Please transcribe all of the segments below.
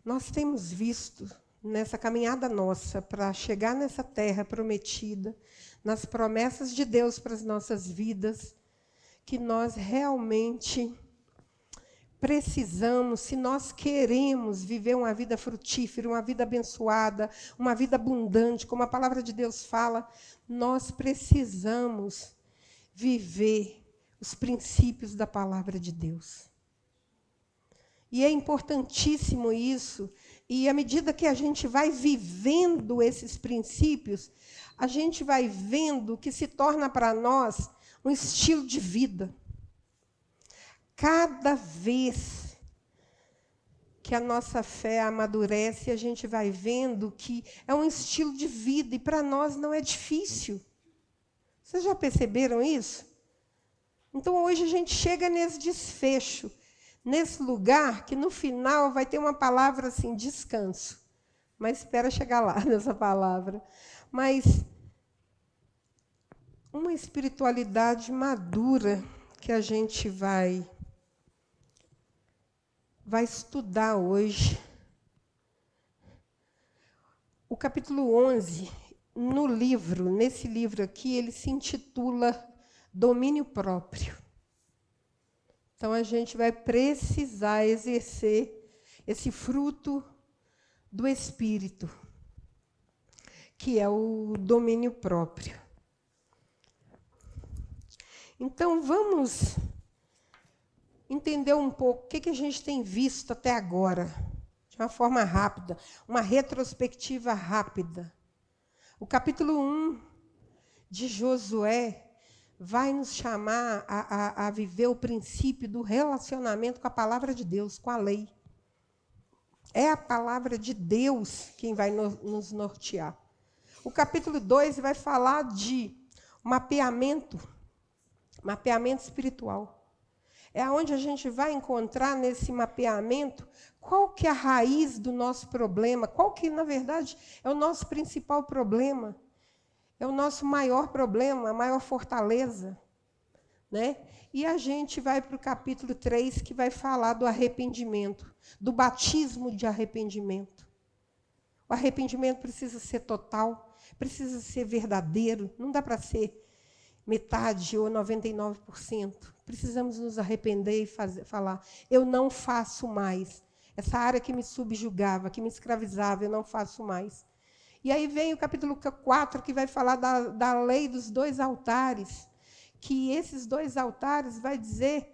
Nós temos visto nessa caminhada nossa para chegar nessa terra prometida, nas promessas de Deus para as nossas vidas, que nós realmente precisamos, se nós queremos viver uma vida frutífera, uma vida abençoada, uma vida abundante, como a palavra de Deus fala, nós precisamos viver os princípios da palavra de Deus. E é importantíssimo isso, e à medida que a gente vai vivendo esses princípios, a gente vai vendo que se torna para nós um estilo de vida. Cada vez que a nossa fé amadurece, a gente vai vendo que é um estilo de vida, e para nós não é difícil. Vocês já perceberam isso? Então, hoje a gente chega nesse desfecho, nesse lugar que no final vai ter uma palavra assim, descanso. Mas espera chegar lá nessa palavra. Mas uma espiritualidade madura que a gente vai estudar hoje. O capítulo 11, nesse livro aqui, ele se intitula Domínio Próprio. Então, a gente vai precisar exercer esse fruto do Espírito, que é o domínio próprio. Então, vamos entender um pouco o que a gente tem visto até agora, de uma forma rápida, uma retrospectiva rápida. O capítulo 1 de Josué vai nos chamar a viver o princípio do relacionamento com a palavra de Deus, com a lei. É a palavra de Deus quem vai nos nortear. O capítulo 2 vai falar de mapeamento espiritual. É onde a gente vai encontrar nesse mapeamento qual que é a raiz do nosso problema, qual que, na verdade, é o nosso principal problema. É o nosso maior problema, a maior fortaleza. Né? E a gente vai para o capítulo 3, que vai falar do arrependimento, do batismo de arrependimento. O arrependimento precisa ser total, precisa ser verdadeiro, não dá para ser metade ou 99%. Precisamos nos arrepender e falar, eu não faço mais. Essa área que me subjugava, que me escravizava, eu não faço mais. E aí vem o capítulo 4, que vai falar da lei dos 2 altares, que esses 2 altares vai dizer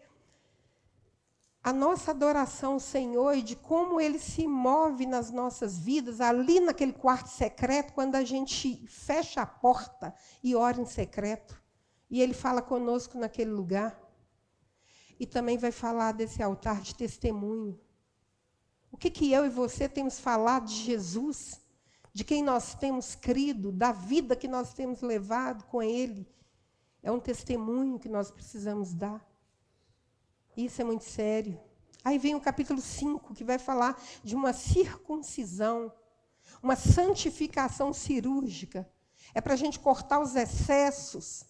a nossa adoração ao Senhor e de como Ele se move nas nossas vidas, ali naquele quarto secreto, quando a gente fecha a porta e ora em secreto. E Ele fala conosco naquele lugar. E também vai falar desse altar de testemunho. O que eu e você temos falado de Jesus? De quem nós temos crido, da vida que nós temos levado com Ele. É um testemunho que nós precisamos dar. Isso é muito sério. Aí vem o capítulo 5, que vai falar de uma circuncisão, uma santificação cirúrgica. É para a gente cortar os excessos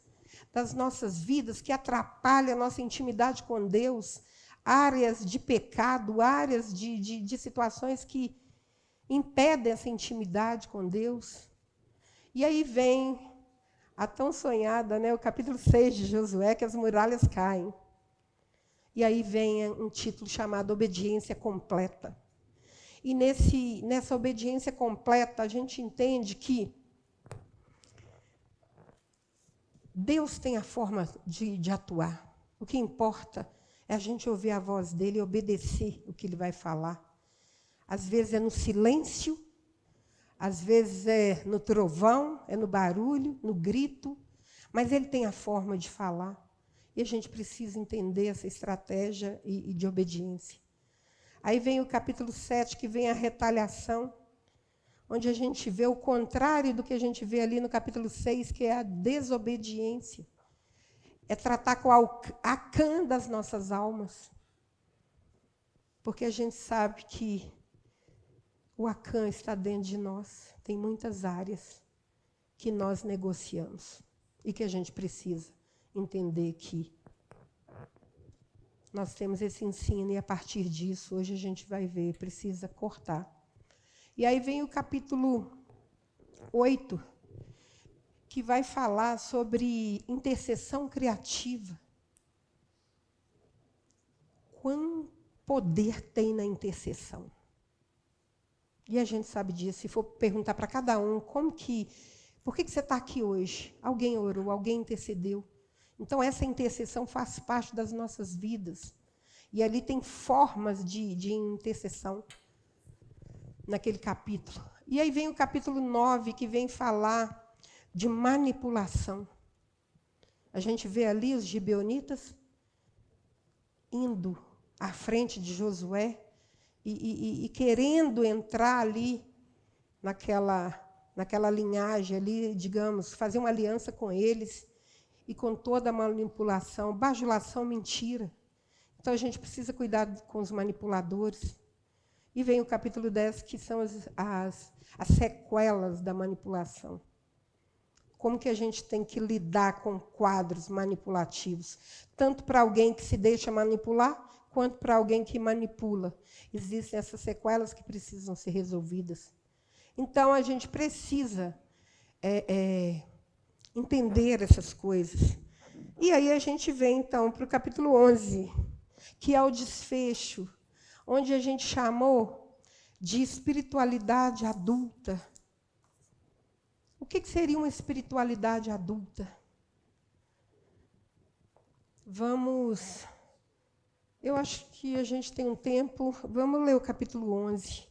das nossas vidas que atrapalham a nossa intimidade com Deus, áreas de pecado, áreas de situações que impedem essa intimidade com Deus. E aí vem a tão sonhada, né, o capítulo 6 de Josué, que as muralhas caem. E aí vem um título chamado Obediência Completa. E nessa obediência completa, a gente entende que Deus tem a forma de atuar. O que importa é a gente ouvir a voz dele e obedecer o que ele vai falar. Às vezes é no silêncio, às vezes é no trovão, é no barulho, no grito, mas ele tem a forma de falar. E a gente precisa entender essa estratégia e de obediência. Aí vem o capítulo 7, que vem a retaliação, onde a gente vê o contrário do que a gente vê ali no capítulo 6, que é a desobediência. É tratar com a cã das nossas almas. Porque a gente sabe que o Acã está dentro de nós. Tem muitas áreas que nós negociamos e que a gente precisa entender que nós temos esse ensino, e a partir disso, hoje a gente vai ver, precisa cortar. E aí vem o capítulo 8, que vai falar sobre intercessão criativa. Quão poder tem na intercessão? E a gente sabe disso. Se for perguntar para cada um, por que você está aqui hoje? Alguém orou, alguém intercedeu. Então, essa intercessão faz parte das nossas vidas. E ali tem formas de intercessão naquele capítulo. E aí vem o capítulo 9, que vem falar de manipulação. A gente vê ali os gibeonitas indo à frente de Josué e querendo entrar ali naquela linhagem ali, digamos, fazer uma aliança com eles, e com toda a manipulação, bajulação, mentira. Então, a gente precisa cuidar com os manipuladores. E vem o capítulo 10, que são as sequelas da manipulação. Como que a gente tem que lidar com quadros manipulativos, tanto para alguém que se deixa manipular, quanto para alguém que manipula. Existem essas sequelas que precisam ser resolvidas. Então, a gente precisa entender essas coisas. E aí a gente vem, então, para o capítulo 11, que é o desfecho, onde a gente chamou de espiritualidade adulta. O que seria uma espiritualidade adulta? Eu acho que a gente tem um tempo, vamos ler o capítulo 11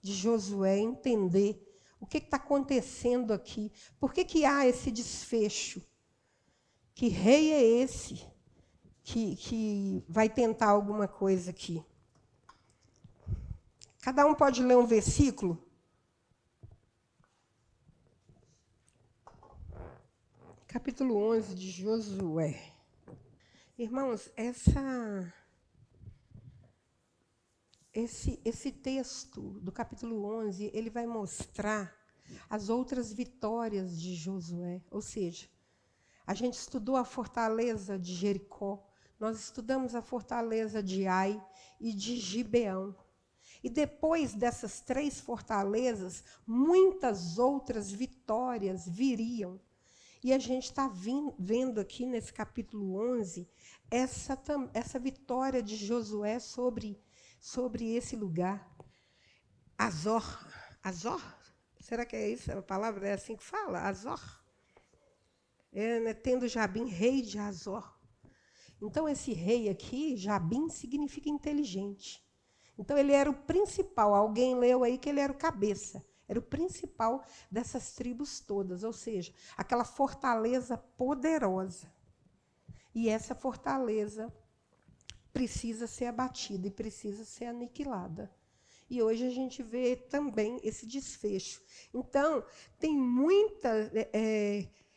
de Josué, entender o que está acontecendo aqui. Por que há esse desfecho? Que rei é esse que vai tentar alguma coisa aqui? Cada um pode ler um versículo? Capítulo 11 de Josué. Irmãos, esse texto do capítulo 11, ele vai mostrar as outras vitórias de Josué. Ou seja, a gente estudou a fortaleza de Jericó, nós estudamos a fortaleza de Ai e de Gibeão. E depois dessas 3 fortalezas, muitas outras vitórias viriam. E a gente está vendo aqui nesse capítulo 11 essa vitória de Josué sobre esse lugar. Azor. Será que é isso a palavra? É assim que fala? Azor. Tendo Jabim, rei de Azor. Então, esse rei aqui, Jabim, significa inteligente. Então, ele era o principal. Alguém leu aí que ele era o cabeça. Era o principal dessas tribos todas. Ou seja, aquela fortaleza poderosa. E essa fortaleza precisa ser abatida e precisa ser aniquilada. E hoje a gente vê também esse desfecho. Então, tem muita...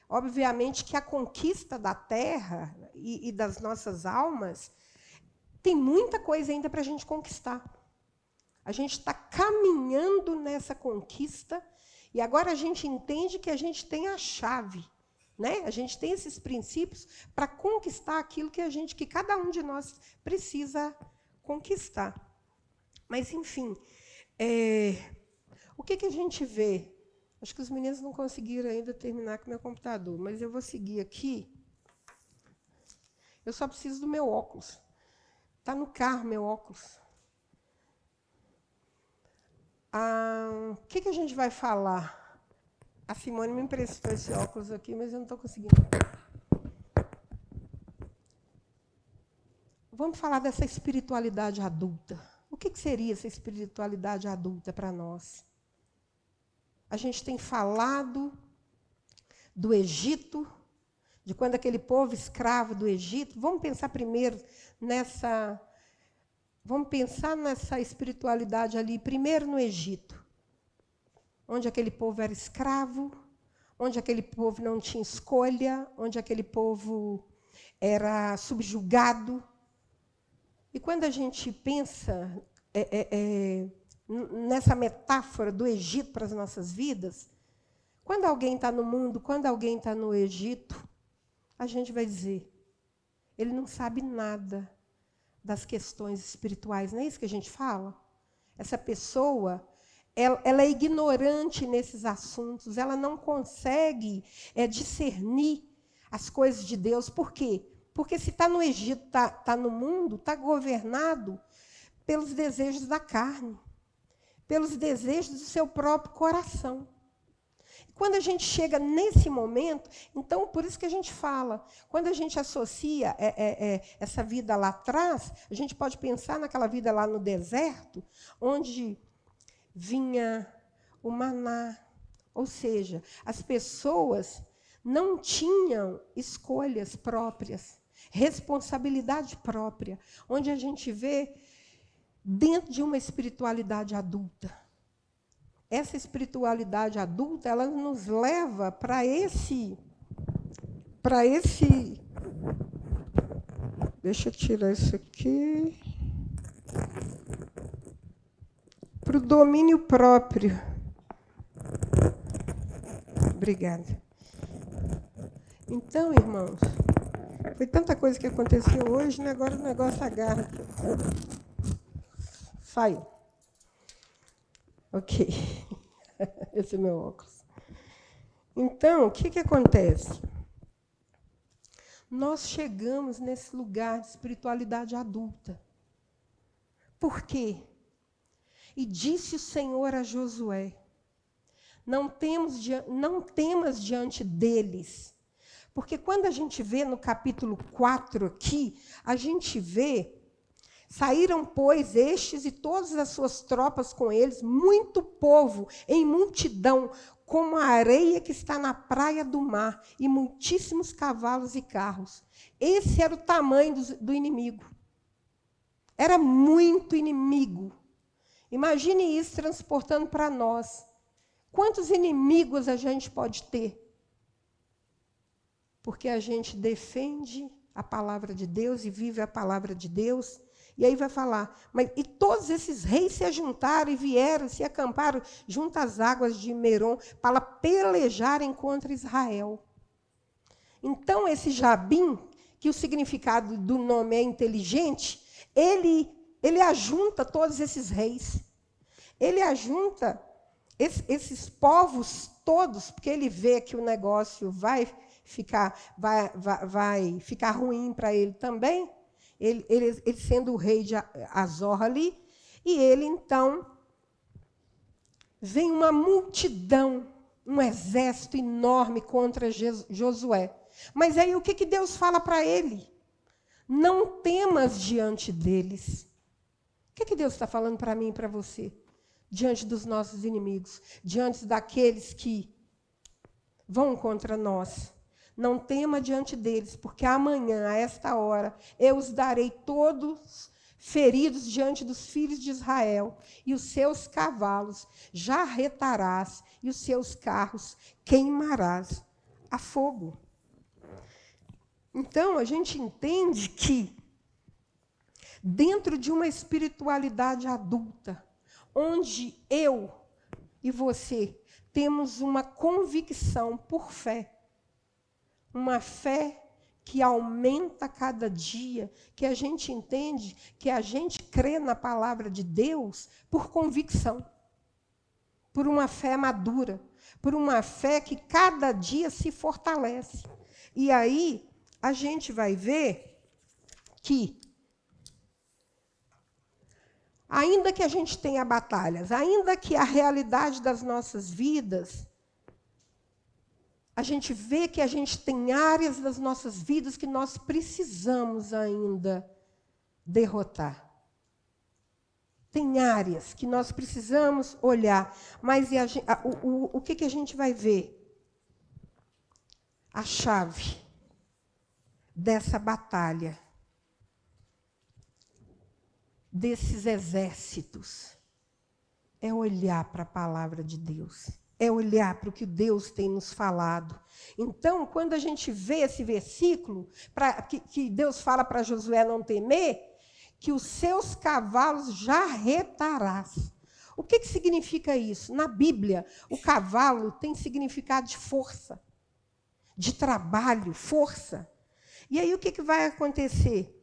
obviamente que a conquista da terra e das nossas almas, tem muita coisa ainda para a gente conquistar. A gente está caminhando nessa conquista, e agora a gente entende que a gente tem a chave. Né? A gente tem esses princípios para conquistar aquilo que cada um de nós precisa conquistar. Mas, enfim, o que a gente vê? Acho que os meninos não conseguiram ainda terminar com o meu computador, mas eu vou seguir aqui. Eu só preciso do meu óculos. Está no carro, meu óculos. O que a gente vai falar? A Simone me emprestou esse óculos aqui, mas eu não estou conseguindo. Vamos falar dessa espiritualidade adulta. O que seria essa espiritualidade adulta para nós? A gente tem falado do Egito, de quando aquele povo escravo do Egito. Vamos pensar primeiro nessa espiritualidade ali, primeiro no Egito, onde aquele povo era escravo, onde aquele povo não tinha escolha, onde aquele povo era subjugado. E quando a gente pensa nessa metáfora do Egito para as nossas vidas, quando alguém está no mundo, quando alguém está no Egito, a gente vai dizer, ele não sabe nada das questões espirituais. Não é isso que a gente fala? Essa pessoa, ela é ignorante nesses assuntos, ela não consegue discernir as coisas de Deus. Por quê? Porque se está no Egito, está no mundo, está governado pelos desejos da carne, pelos desejos do seu próprio coração. Quando a gente chega nesse momento, então, por isso que a gente fala, quando a gente associa essa vida lá atrás, a gente pode pensar naquela vida lá no deserto, onde vinha o maná. Ou seja, as pessoas não tinham escolhas próprias, responsabilidade própria, onde a gente vê dentro de uma espiritualidade adulta. Essa espiritualidade adulta, ela nos leva para esse... Deixa eu tirar isso aqui. Para o domínio próprio. Obrigada. Então, irmãos, foi tanta coisa que aconteceu hoje, né? Agora o negócio agarra aqui. Saiu. Ok. Esse é meu óculos. Então, o que acontece? Nós chegamos nesse lugar de espiritualidade adulta. Por quê? E disse o Senhor a Josué, não temas diante deles. Porque quando a gente vê no capítulo 4 aqui, a gente vê, saíram, pois, estes e todas as suas tropas com eles, muito povo, em multidão, como a areia que está na praia do mar, e muitíssimos cavalos e carros. Esse era o tamanho do inimigo. Era muito inimigo. Imagine isso transportando para nós. Quantos inimigos a gente pode ter? Porque a gente defende a palavra de Deus e vive a palavra de Deus. E aí vai falar, e todos esses reis se ajuntaram e vieram, se acamparam junto às águas de Merom para pelejarem contra Israel. Então, esse Jabim, que o significado do nome é inteligente, ele ajunta todos esses reis. Ele ajunta esses povos todos, porque ele vê que o negócio vai ficar ruim para ele também. Ele sendo o rei de Azor ali, e ele, então, vem uma multidão, um exército enorme contra Josué. Mas aí o que Deus fala para ele? Não temas diante deles. O que Deus está falando para mim e para você? Diante dos nossos inimigos, diante daqueles que vão contra nós. Não tema diante deles, porque amanhã, a esta hora, eu os darei todos feridos diante dos filhos de Israel, e os seus cavalos jarretarás, e os seus carros queimarás a fogo. Então, a gente entende que, dentro de uma espiritualidade adulta, onde eu e você temos uma convicção por fé, uma fé que aumenta a cada dia, que a gente entende, que a gente crê na palavra de Deus por convicção, por uma fé madura, por uma fé que cada dia se fortalece. E aí a gente vai ver que, ainda que a gente tenha batalhas, ainda que a realidade das nossas vidas, a gente vê que a gente tem áreas das nossas vidas que nós precisamos ainda derrotar. Tem áreas que nós precisamos olhar. Mas o que a gente vai ver? A chave dessa batalha, desses exércitos, é olhar para a palavra de Deus. É olhar para o que Deus tem nos falado. Então, quando a gente vê esse versículo, que Deus fala para Josué não temer, que os seus cavalos jarretarás. O que significa isso? Na Bíblia, o cavalo tem significado de força, de trabalho, força. E aí o que vai acontecer?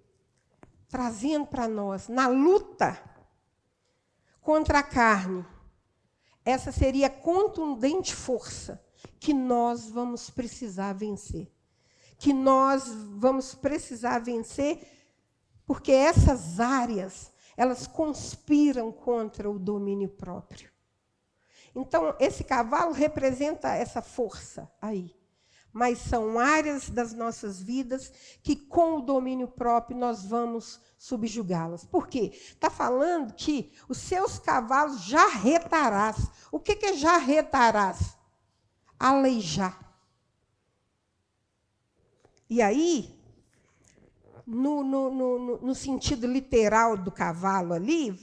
trazendo para nós, na luta contra a carne, essa seria a contundente força que nós vamos precisar vencer. Que nós vamos precisar vencer, porque essas áreas, elas conspiram contra o domínio próprio. Então, esse cavalo representa essa força aí. Mas são áreas das nossas vidas que, com o domínio próprio, nós vamos subjugá-las. Por quê? Está falando que os seus cavalos jarretarás. O que é jarretarás? Aleijar. E aí, no sentido literal do cavalo ali,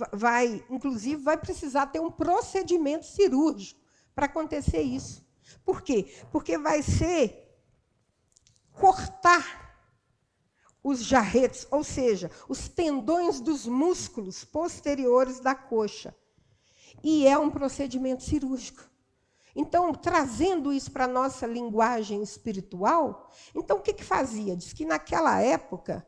inclusive, vai precisar ter um procedimento cirúrgico para acontecer isso. Por quê? Porque vai ser cortar os jarretes, ou seja, os tendões dos músculos posteriores da coxa. E é um procedimento cirúrgico. Então, trazendo isso para a nossa linguagem espiritual, então o que fazia? Diz que naquela época,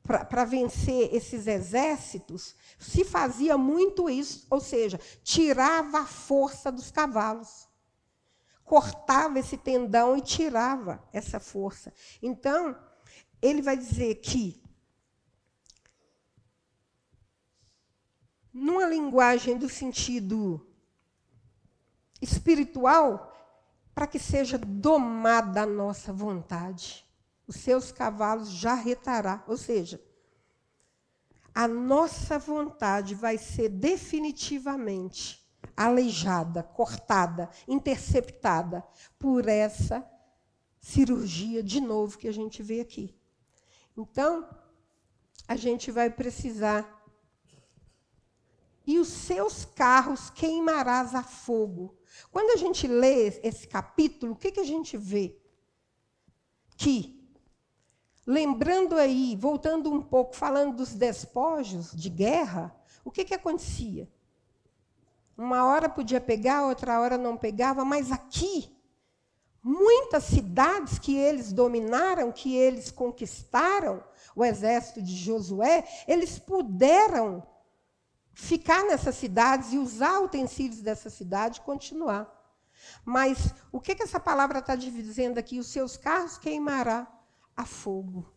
para vencer esses exércitos, se fazia muito isso, ou seja, tirava a força dos cavalos. Cortava esse tendão e tirava essa força. Então, ele vai dizer que, numa linguagem do sentido espiritual, para que seja domada a nossa vontade, os seus cavalos jarretará, ou seja, a nossa vontade vai ser definitivamente aleijada, cortada, interceptada por essa cirurgia, de novo, que a gente vê aqui. Então, a gente vai precisar. E os seus carros queimarás a fogo. Quando a gente lê esse capítulo, o que a gente vê? Que, lembrando aí, voltando um pouco, falando dos despojos de guerra, o que acontecia? Uma hora podia pegar, outra hora não pegava, mas aqui, muitas cidades que eles dominaram, que eles conquistaram, o exército de Josué, eles puderam ficar nessas cidades e usar utensílios dessa cidade e continuar. Mas o que essa palavra está dizendo aqui? Os seus carros queimará a fogo.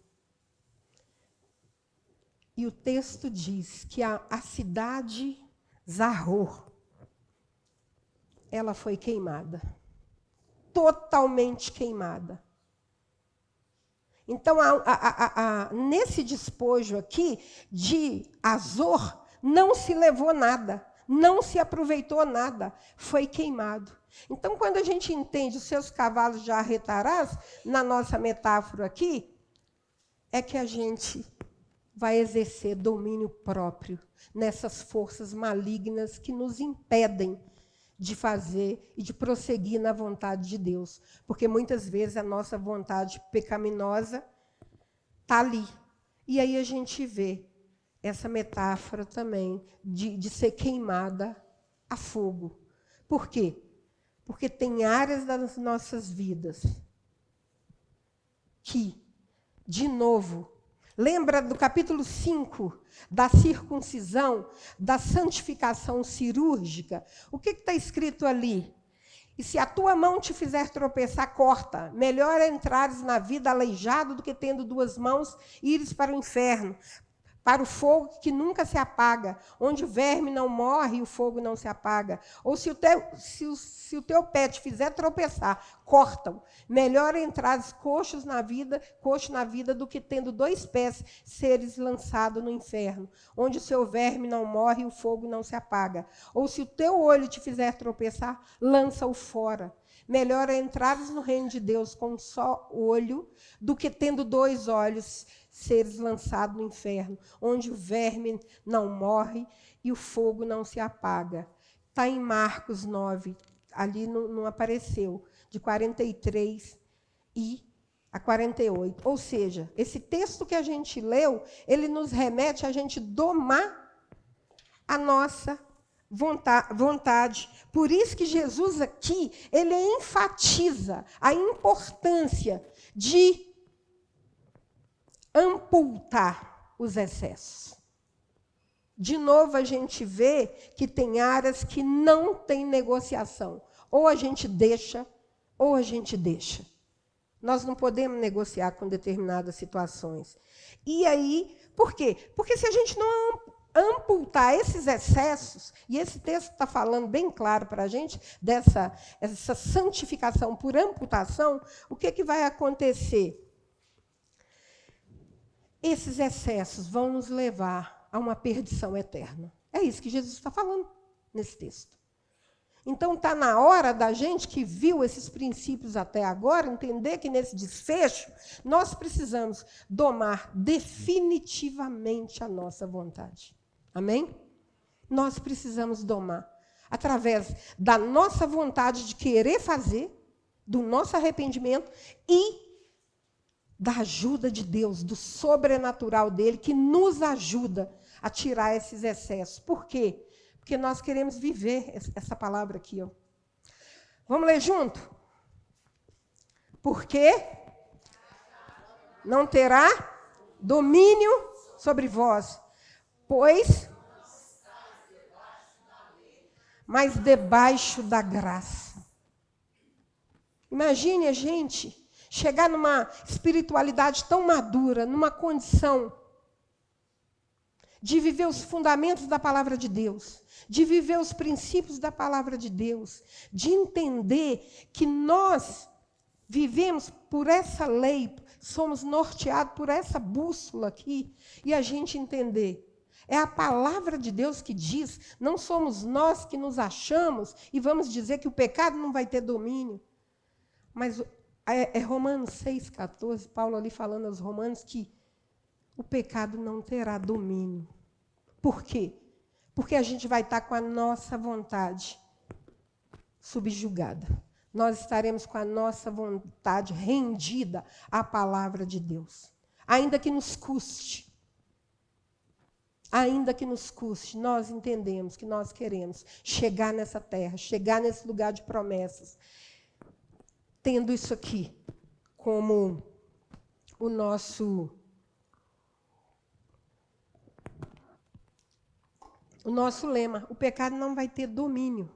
E o texto diz que a cidade Zahor, ela foi queimada. Totalmente queimada. Então, nesse despojo aqui de Azor, não se levou nada, não se aproveitou nada, foi queimado. Então, quando a gente entende os seus cavalos jarretarás, na nossa metáfora aqui, é que a gente vai exercer domínio próprio nessas forças malignas que nos impedem de fazer e de prosseguir na vontade de Deus. Porque muitas vezes a nossa vontade pecaminosa está ali. E aí a gente vê essa metáfora também de ser queimada a fogo. Por quê? Porque tem áreas das nossas vidas que, de novo, lembra do capítulo 5, da circuncisão, da santificação cirúrgica? O que está escrito ali? E se a tua mão te fizer tropeçar, corta. Melhor é entrares na vida aleijado do que tendo duas mãos e ires para o inferno, para o fogo que nunca se apaga, onde o verme não morre e o fogo não se apaga. Ou se o teu pé te fizer tropeçar, corta-o. Melhor entrares coxo na vida, do que tendo dois pés, seres lançado no inferno, onde o seu verme não morre e o fogo não se apaga. Ou se o teu olho te fizer tropeçar, lança-o fora. Melhor é entrares no reino de Deus com um só olho, do que tendo dois olhos, seres lançados no inferno, onde o verme não morre e o fogo não se apaga. Está em Marcos 9, ali não apareceu, de 43 a 48. Ou seja, esse texto que a gente leu, ele nos remete a gente domar a nossa vontade. Por isso que Jesus aqui, ele enfatiza a importância de ampultar, os excessos. De novo, a gente vê que tem áreas que não tem negociação. Ou a gente deixa, ou a gente deixa. Nós não podemos negociar com determinadas situações. E aí, por quê? Porque se a gente não amputar esses excessos, e esse texto está falando bem claro para a gente, essa santificação por amputação, o que vai acontecer? Esses excessos vão nos levar a uma perdição eterna. É isso que Jesus está falando nesse texto. Então, está na hora da gente que viu esses princípios até agora, entender que nesse desfecho, nós precisamos domar definitivamente a nossa vontade. Amém? Nós precisamos domar. Através da nossa vontade de querer fazer, do nosso arrependimento e da ajuda de Deus, do sobrenatural dele, que nos ajuda a tirar esses excessos. Por quê? Porque nós queremos viver essa palavra aqui. Ó. Vamos ler junto? Porque não terá domínio sobre vós, pois mas debaixo da graça. Imagine a gente chegar numa espiritualidade tão madura, numa condição de viver os fundamentos da palavra de Deus, de viver os princípios da palavra de Deus, de entender que nós vivemos por essa lei, somos norteados por essa bússola aqui, e a gente entender. É a palavra de Deus que diz, não somos nós que nos achamos e vamos dizer que o pecado não vai ter domínio. Mas é Romanos 6,14, Paulo ali falando aos romanos que o pecado não terá domínio. Por quê? Porque a gente vai estar com a nossa vontade subjugada. Nós estaremos com a nossa vontade rendida à palavra de Deus. Ainda que nos custe. Ainda que nos custe, nós entendemos que nós queremos chegar nessa terra, chegar nesse lugar de promessas, tendo isso aqui como o nosso lema. O pecado não vai ter domínio.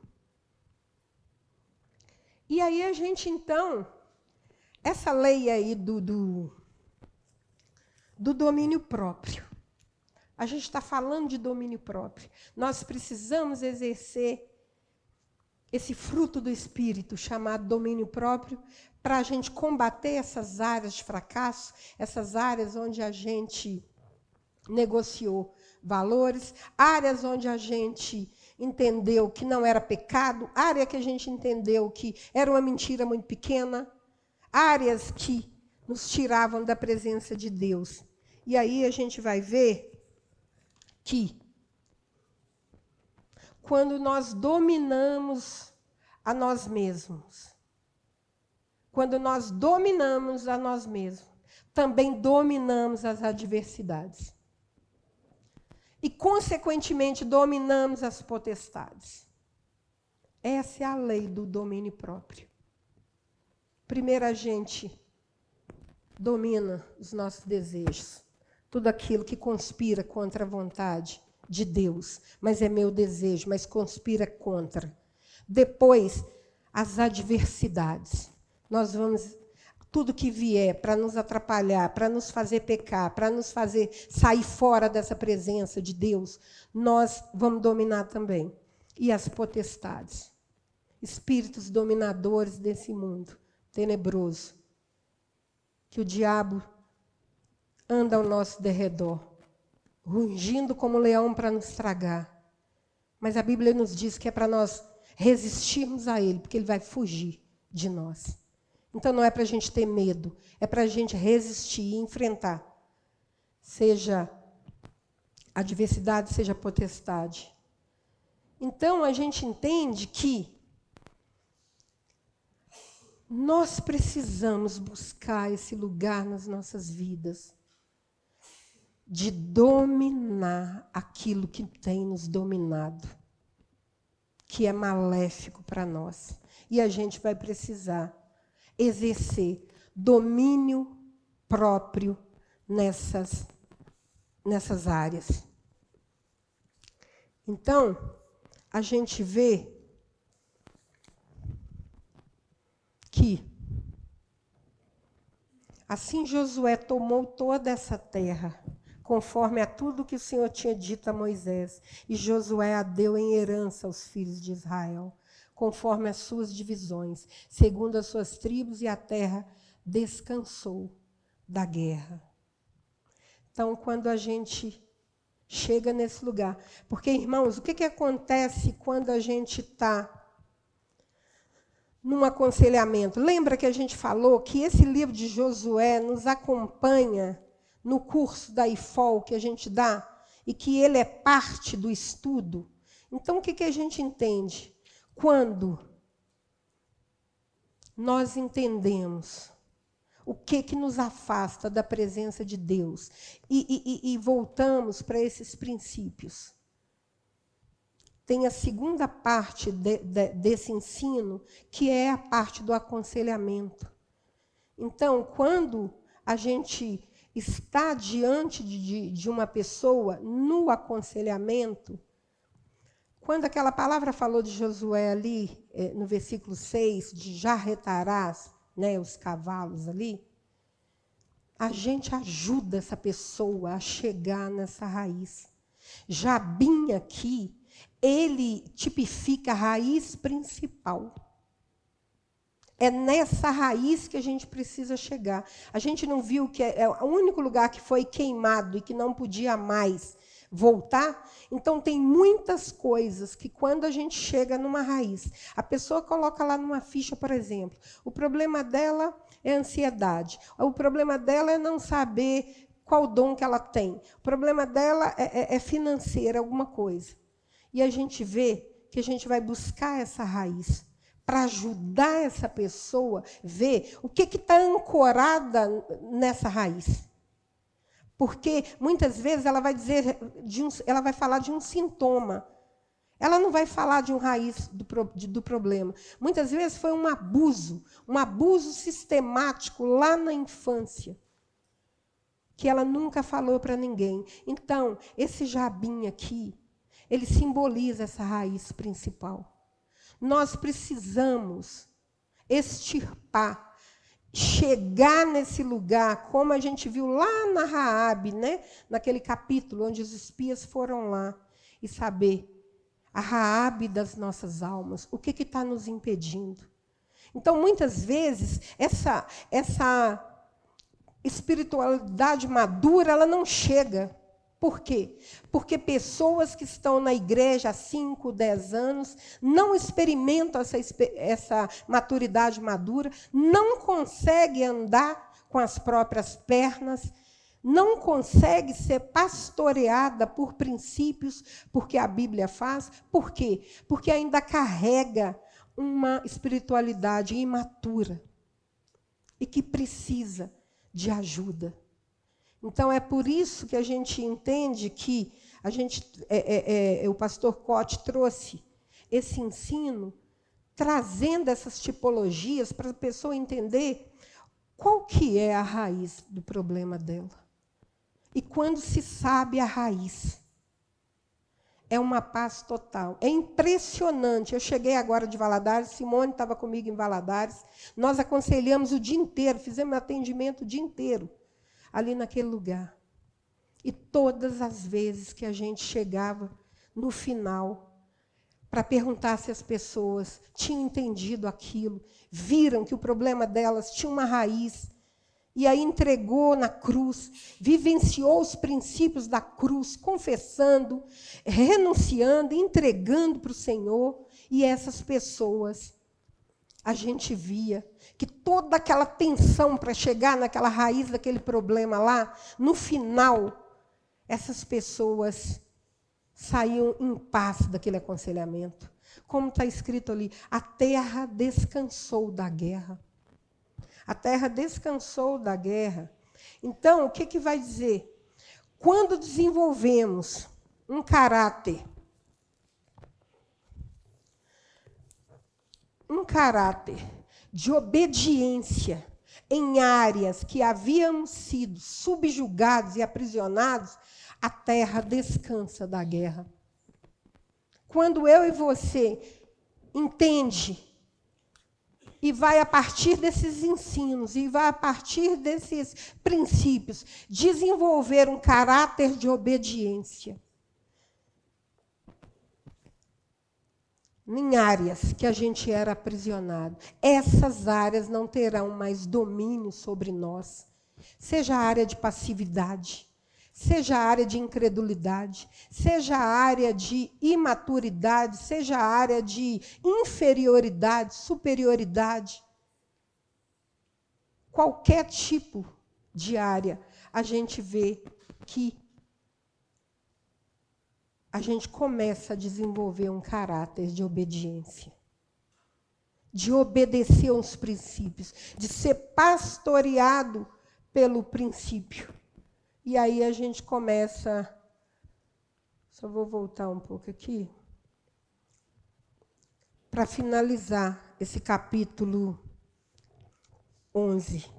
E aí a gente, então, essa lei aí do domínio próprio. A gente está falando de domínio próprio. Nós precisamos exercer esse fruto do Espírito, chamado domínio próprio, para a gente combater essas áreas de fracasso, essas áreas onde a gente negociou valores, áreas onde a gente entendeu que não era pecado, área que a gente entendeu que era uma mentira muito pequena, áreas que nos tiravam da presença de Deus. E aí a gente vai ver que, quando nós dominamos a nós mesmos, também dominamos as adversidades. E, consequentemente, dominamos as potestades. Essa é a lei do domínio próprio. Primeiro, a gente domina os nossos desejos. Tudo aquilo que conspira contra a vontade de Deus, mas é meu desejo, mas conspira contra. Depois, as adversidades. Nós vamos, tudo que vier para nos atrapalhar, para nos fazer pecar, para nos fazer sair fora dessa presença de Deus, nós vamos dominar também. E as potestades, espíritos dominadores desse mundo tenebroso, que o diabo anda ao nosso derredor, rugindo como leão para nos tragar. Mas a Bíblia nos diz que é para nós resistirmos a ele, porque ele vai fugir de nós. Então não é para a gente ter medo, é para a gente resistir e enfrentar. Seja adversidade, seja potestade. Então a gente entende que nós precisamos buscar esse lugar nas nossas vidas, de dominar aquilo que tem nos dominado, que é maléfico para nós. E a gente vai precisar exercer domínio próprio nessas áreas. Então, a gente vê que assim Josué tomou toda essa terra, conforme a tudo que o Senhor tinha dito a Moisés, e Josué a deu em herança aos filhos de Israel, conforme as suas divisões, segundo as suas tribos, e a terra descansou da guerra. Então, quando a gente chega nesse lugar, porque, irmãos, o que acontece quando a gente está num aconselhamento? Lembra que a gente falou que esse livro de Josué nos acompanha no curso da IFOL que a gente dá, e que ele é parte do estudo? Então, o que a gente entende? Quando nós entendemos o que nos afasta da presença de Deus e voltamos para esses princípios, tem a segunda parte desse ensino, que é a parte do aconselhamento. Então, quando a gente está diante de uma pessoa no aconselhamento, quando aquela palavra falou de Josué ali, no versículo 6, de já retarás, né, os cavalos ali, a gente ajuda essa pessoa a chegar nessa raiz. Jabim aqui, ele tipifica a raiz principal. É nessa raiz que a gente precisa chegar. A gente não viu que é o único lugar que foi queimado e que não podia mais voltar? Então, tem muitas coisas que, quando a gente chega numa raiz, a pessoa coloca lá numa ficha, por exemplo, o problema dela é ansiedade, o problema dela é não saber qual dom que ela tem, o problema dela é financeiro, alguma coisa. E a gente vê que a gente vai buscar essa raiz para ajudar essa pessoa a ver o que está ancorada nessa raiz. Porque, muitas vezes, ela vai ela vai falar de um sintoma. Ela não vai falar de uma raiz do problema. Muitas vezes foi um abuso sistemático lá na infância, que ela nunca falou para ninguém. Então, esse Jabim aqui, ele simboliza essa raiz principal. Nós precisamos extirpar, chegar nesse lugar, como a gente viu lá na Raabe, né? Naquele capítulo onde os espias foram lá, e saber a Raabe das nossas almas, o que está nos impedindo. Então, muitas vezes, essa espiritualidade madura, ela não chega. Por quê? Porque pessoas que estão na igreja há 5, 10 anos não experimentam essa maturidade madura, não conseguem andar com as próprias pernas, não consegue ser pastoreada por princípios, porque a Bíblia faz. Por quê? Porque ainda carrega uma espiritualidade imatura e que precisa de ajuda. Então, é por isso que a gente entende que o pastor Cote trouxe esse ensino, trazendo essas tipologias para a pessoa entender qual que é a raiz do problema dela. E quando se sabe a raiz, é uma paz total. É impressionante. Eu cheguei agora de Valadares, Simone estava comigo em Valadares, nós aconselhamos o dia inteiro, fizemos atendimento o dia inteiro ali naquele lugar. E todas as vezes que a gente chegava no final para perguntar se as pessoas tinham entendido aquilo, viram que o problema delas tinha uma raiz, e aí entregou na cruz, vivenciou os princípios da cruz, confessando, renunciando, entregando para o Senhor, e essas pessoas, a gente via que toda aquela tensão para chegar naquela raiz daquele problema lá, no final, essas pessoas saíam em paz daquele aconselhamento. Como está escrito ali, a terra descansou da guerra. A terra descansou da guerra. Então, o que vai dizer? Quando desenvolvemos um caráter de obediência em áreas que havíamos sido subjugados e aprisionados, a terra descansa da guerra. Quando eu e você entende e vai a partir desses ensinos, e vai a partir desses princípios, desenvolver um caráter de obediência em áreas que a gente era aprisionado, essas áreas não terão mais domínio sobre nós. Seja a área de passividade, seja a área de incredulidade, seja a área de imaturidade, seja a área de inferioridade, superioridade. Qualquer tipo de área, a gente vê que a gente começa a desenvolver um caráter de obediência, de obedecer aos princípios, de ser pastoreado pelo princípio. E aí a gente começa... Só vou voltar um pouco aqui para finalizar esse capítulo 11.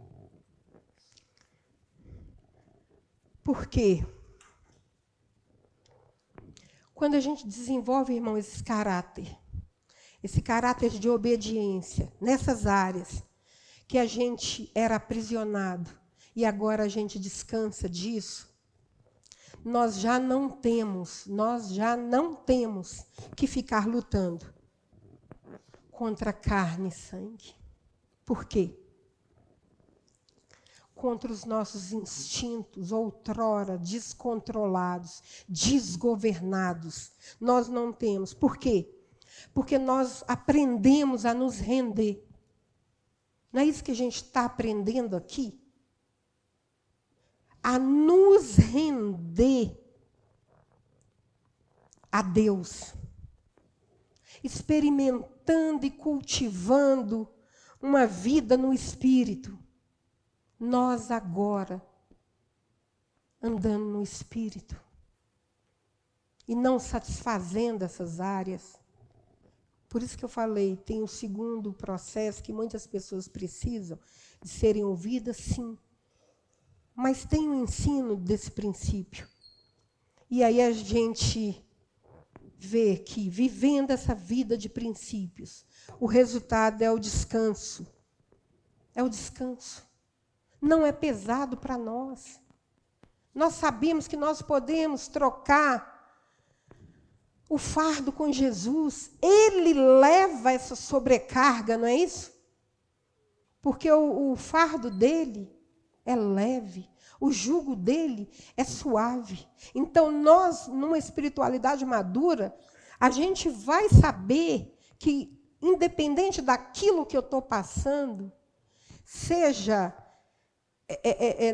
Por quê? Quando a gente desenvolve, irmão, esse caráter de obediência nessas áreas que a gente era aprisionado e agora a gente descansa disso, nós já não temos que ficar lutando contra carne e sangue. Por quê? Contra os nossos instintos, outrora descontrolados, desgovernados. Nós não temos. Por quê? Porque nós aprendemos a nos render. Não é isso que a gente está aprendendo aqui? A nos render a Deus. Experimentando e cultivando uma vida no Espírito. Nós agora, andando no Espírito, e não satisfazendo essas áreas. Por isso que eu falei, tem um segundo processo que muitas pessoas precisam de serem ouvidas, sim. Mas tem um ensino desse princípio. E aí a gente vê que, vivendo essa vida de princípios, o resultado é o descanso. É o descanso. Não é pesado para nós. Nós sabemos que nós podemos trocar o fardo com Jesus. Ele leva essa sobrecarga, não é isso? Porque o fardo dele é leve, o jugo dele é suave. Então, nós, numa espiritualidade madura, a gente vai saber que, independente daquilo que eu estou passando, seja...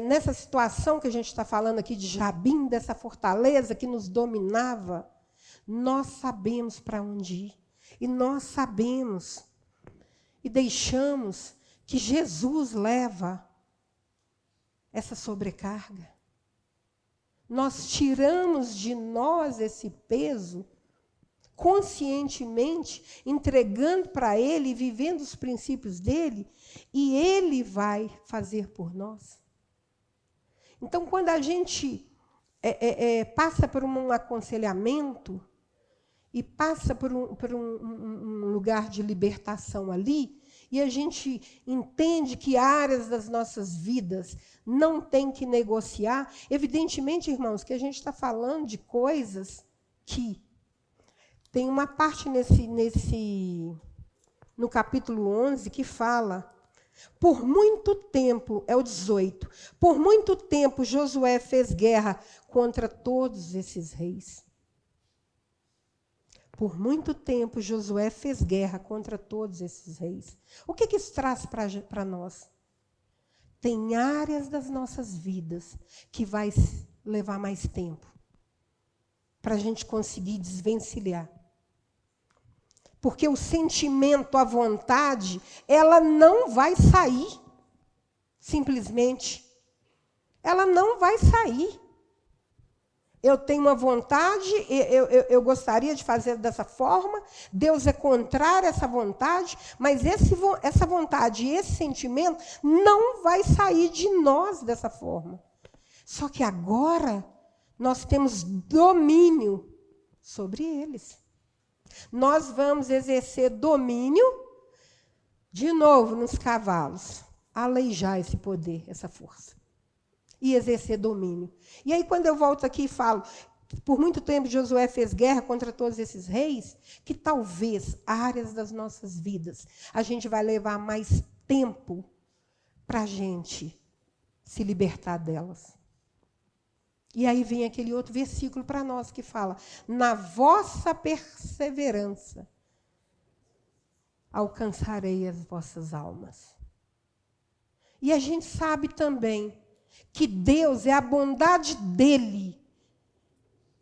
nessa situação que a gente está falando aqui de Jabim, dessa fortaleza que nos dominava, nós sabemos para onde ir. E nós sabemos e deixamos que Jesus leva essa sobrecarga. Nós tiramos de nós esse peso conscientemente, entregando para Ele, vivendo os princípios dEle, e Ele vai fazer por nós. Então, quando a gente passa por um aconselhamento e passa por um lugar de libertação ali, e a gente entende que áreas das nossas vidas não tem que negociar, evidentemente, irmãos, que a gente está falando de coisas que... Tem uma parte no capítulo 11 que fala, por muito tempo, é o 18, por muito tempo Josué fez guerra contra todos esses reis. Por muito tempo Josué fez guerra contra todos esses reis. O que isso traz para nós? Tem áreas das nossas vidas que vai levar mais tempo para a gente conseguir desvencilhar. Porque o sentimento, a vontade, ela não vai sair, simplesmente. Ela não vai sair. Eu tenho uma vontade, eu gostaria de fazer dessa forma, Deus é contrário a essa vontade, mas essa vontade e esse sentimento não vai sair de nós dessa forma. Só que agora, nós temos domínio sobre eles. Nós vamos exercer domínio, de novo, nos cavalos. Aleijar esse poder, essa força. E exercer domínio. E aí, quando eu volto aqui e falo, por muito tempo Josué fez guerra contra todos esses reis, que talvez áreas das nossas vidas a gente vai levar mais tempo para a gente se libertar delas. E aí vem aquele outro versículo para nós que fala: na vossa perseverança alcançarei as vossas almas. E a gente sabe também que Deus é a bondade dele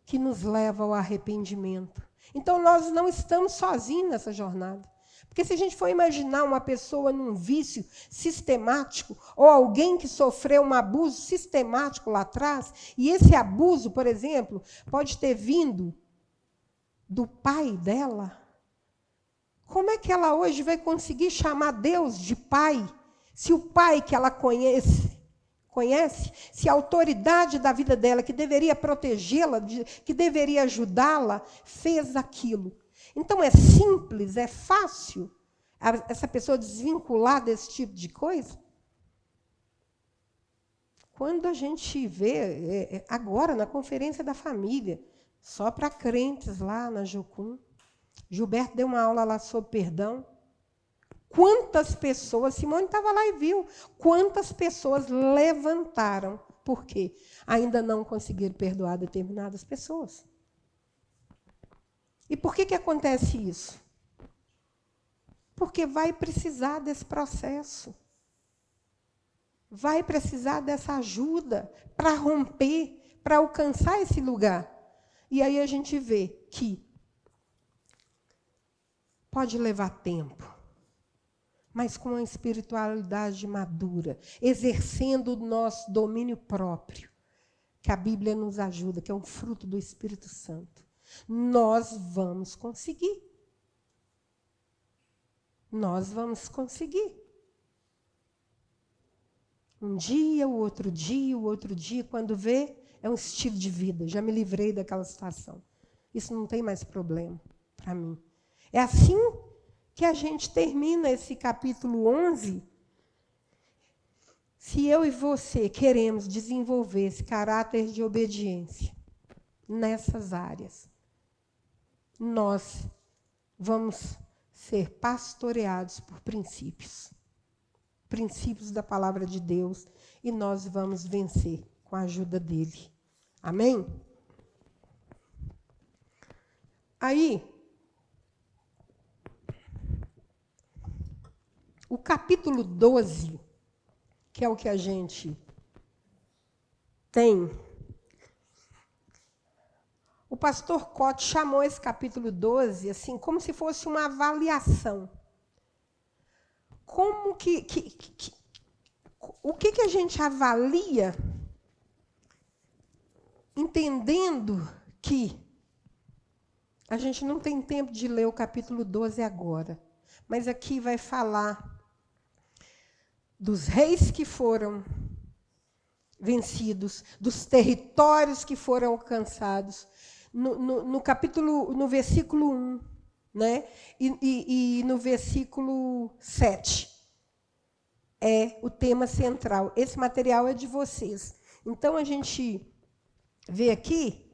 que nos leva ao arrependimento. Então, nós não estamos sozinhos nessa jornada. Porque se a gente for imaginar uma pessoa num vício sistemático, ou alguém que sofreu um abuso sistemático lá atrás, e esse abuso, por exemplo, pode ter vindo do pai dela, como é que ela hoje vai conseguir chamar Deus de pai, se o pai que ela conhece, se a autoridade da vida dela, que deveria protegê-la, que deveria ajudá-la, fez aquilo? Então, é simples, é fácil essa pessoa desvincular desse tipo de coisa? Quando a gente vê, agora, na Conferência da Família, só para crentes lá na Jocum, Gilberto deu uma aula lá sobre perdão. Quantas pessoas, Simone estava lá e viu, quantas pessoas levantaram, por quê? Ainda não conseguiram perdoar determinadas pessoas. E por que acontece isso? Porque vai precisar desse processo. Vai precisar dessa ajuda para romper, para alcançar esse lugar. E aí a gente vê que pode levar tempo, mas com uma espiritualidade madura, exercendo o nosso domínio próprio, que a Bíblia nos ajuda, que é um fruto do Espírito Santo. Nós vamos conseguir. Nós vamos conseguir. Um dia, o outro dia, quando vê, é um estilo de vida. Já me livrei daquela situação. Isso não tem mais problema para mim. É assim que a gente termina esse capítulo 11. Se eu e você queremos desenvolver esse caráter de obediência nessas áreas, nós vamos ser pastoreados por princípios da palavra de Deus, e nós vamos vencer com a ajuda dele. Amém? Aí, o capítulo 12, que é o que a gente tem, o pastor Cote chamou esse capítulo 12 assim, como se fosse uma avaliação. Como o que a gente avalia, entendendo que a gente não tem tempo de ler o capítulo 12 agora, mas aqui vai falar dos reis que foram vencidos, dos territórios que foram alcançados, no versículo 1, né? E no versículo 7. É o tema central. Esse material é de vocês. Então, a gente vê aqui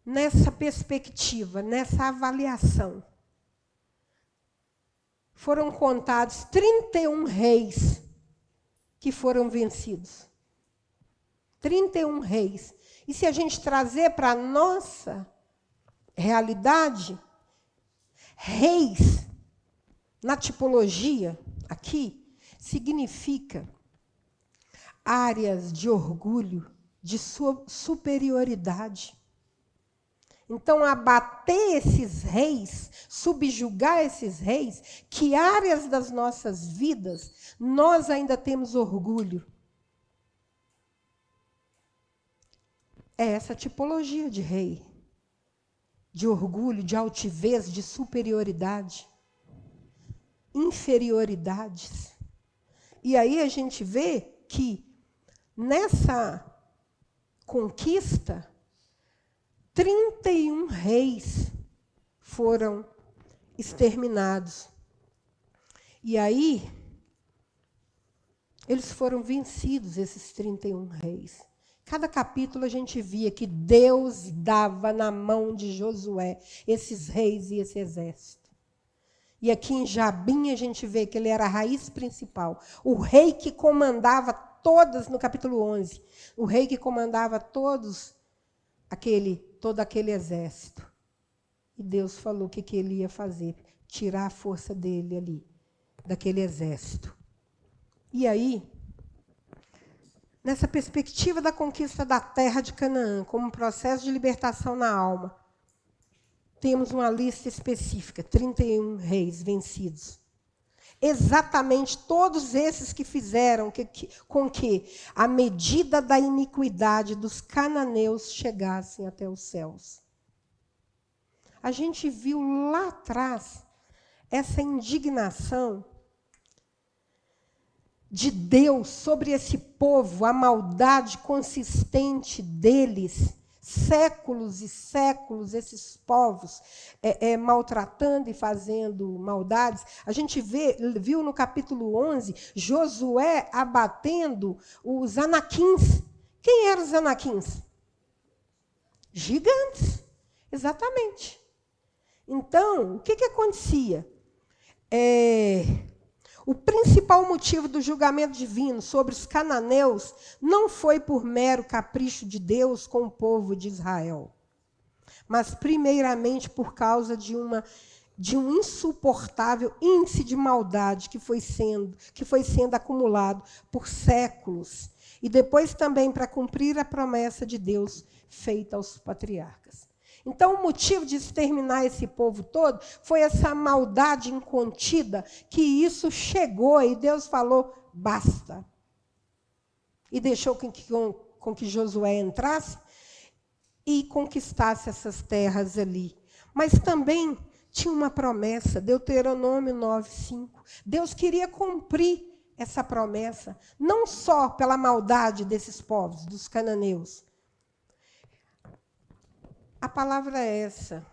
nessa perspectiva, nessa avaliação. Foram contados 31 reis que foram vencidos. 31 reis. E se a gente trazer para a nossa realidade, reis, na tipologia, aqui, significa áreas de orgulho, de sua superioridade. Então, abater esses reis, subjugar esses reis, que áreas das nossas vidas nós ainda temos orgulho? É essa tipologia de rei, de orgulho, de altivez, de superioridade, inferioridades. E aí a gente vê que nessa conquista, 31 reis foram exterminados. E aí, eles foram vencidos, esses 31 reis. Cada capítulo a gente via que Deus dava na mão de Josué esses reis e esse exército. E aqui em Jabim a gente vê que ele era a raiz principal. O rei que comandava todas, no capítulo 11, o rei que comandava todo aquele exército. E Deus falou o que ele ia fazer, tirar a força dele ali, daquele exército. E aí, nessa perspectiva da conquista da terra de Canaã, como um processo de libertação na alma, temos uma lista específica, 31 reis vencidos. Exatamente todos esses que fizeram com que a medida da iniquidade dos cananeus chegassem até os céus. A gente viu lá atrás essa indignação de Deus sobre esse povo, a maldade consistente deles, séculos e séculos, esses povos maltratando e fazendo maldades. A gente viu no capítulo 11, Josué abatendo os anaquins. Quem eram os anaquins? Gigantes, exatamente. Então, o que acontecia? O principal motivo do julgamento divino sobre os cananeus não foi por mero capricho de Deus com o povo de Israel, mas primeiramente por causa de um insuportável índice de maldade que foi sendo acumulado por séculos, e depois também para cumprir a promessa de Deus feita aos patriarcas. Então, o motivo de exterminar esse povo todo foi essa maldade incontida, que isso chegou e Deus falou, basta. E deixou com que Josué entrasse e conquistasse essas terras ali. Mas também tinha uma promessa, Deuteronômio 9:5. Deus queria cumprir essa promessa, não só pela maldade desses povos, dos cananeus. A palavra é essa.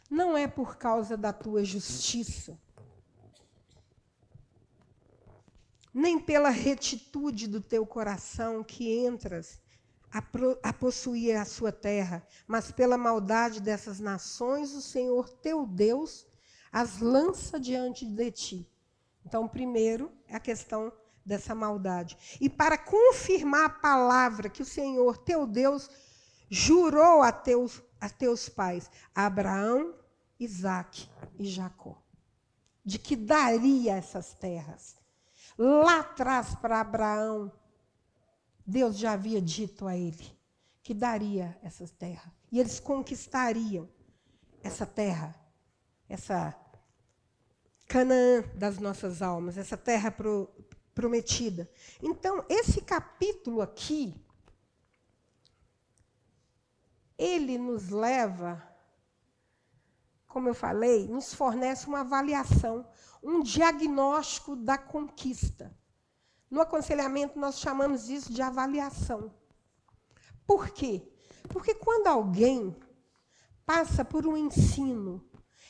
Não é por causa da tua justiça, nem pela retitude do teu coração que entras a possuir a sua terra, mas pela maldade dessas nações, o Senhor teu Deus as lança diante de ti. Então, primeiro, é a questão dessa maldade. E para confirmar a palavra que o Senhor teu Deus jurou a teus pais, Abraão, Isaque e Jacó, de que daria essas terras. Lá atrás, para Abraão, Deus já havia dito a ele que daria essa terra. E eles conquistariam essa terra, essa Canaã das nossas almas, essa terra prometida. Então, esse capítulo aqui, ele nos leva, como eu falei, nos fornece uma avaliação, um diagnóstico da conquista. No aconselhamento, nós chamamos isso de avaliação. Por quê? Porque quando alguém passa por um ensino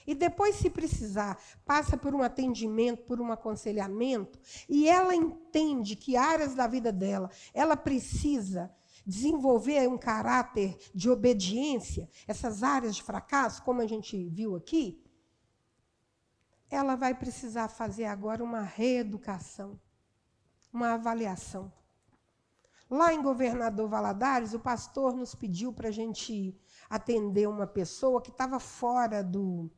e depois, se precisar, passa por um atendimento, por um aconselhamento, e ela entende que áreas da vida dela, ela precisa desenvolver um caráter de obediência, essas áreas de fracasso, como a gente viu aqui, ela vai precisar fazer agora uma reeducação, uma avaliação. Lá em Governador Valadares, o pastor nos pediu para a gente atender uma pessoa que estava fora do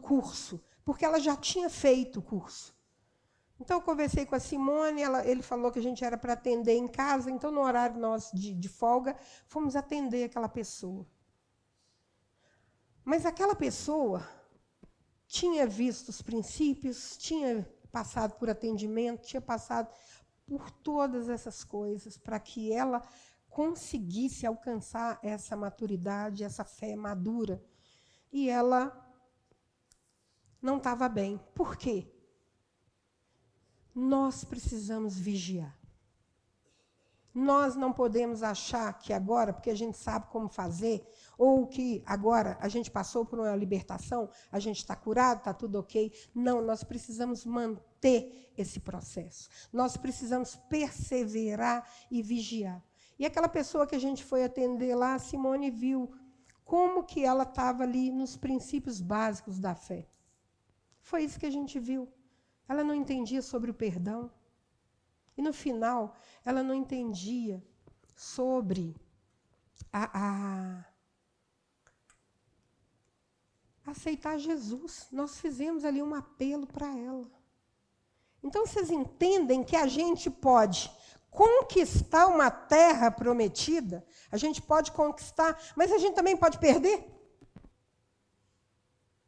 curso, porque ela já tinha feito o curso. Então, eu conversei com a Simone, ele falou que a gente era para atender em casa, então, no horário nosso de folga, fomos atender aquela pessoa. Mas aquela pessoa tinha visto os princípios, tinha passado por atendimento, tinha passado por todas essas coisas, para que ela conseguisse alcançar essa maturidade, essa fé madura. E ela não estava bem. Por quê? Nós precisamos vigiar. Nós não podemos achar que agora, porque a gente sabe como fazer, ou que agora a gente passou por uma libertação, a gente está curado, está tudo ok. Não, nós precisamos manter esse processo. Nós precisamos perseverar e vigiar. E aquela pessoa que a gente foi atender lá, a Simone viu como que ela estava ali nos princípios básicos da fé. Foi isso que a gente viu. Ela não entendia sobre o perdão. E, no final, ela não entendia sobre aceitar Jesus. Nós fizemos ali um apelo para ela. Então, vocês entendem que a gente pode conquistar uma terra prometida, a gente pode conquistar, mas a gente também pode perder?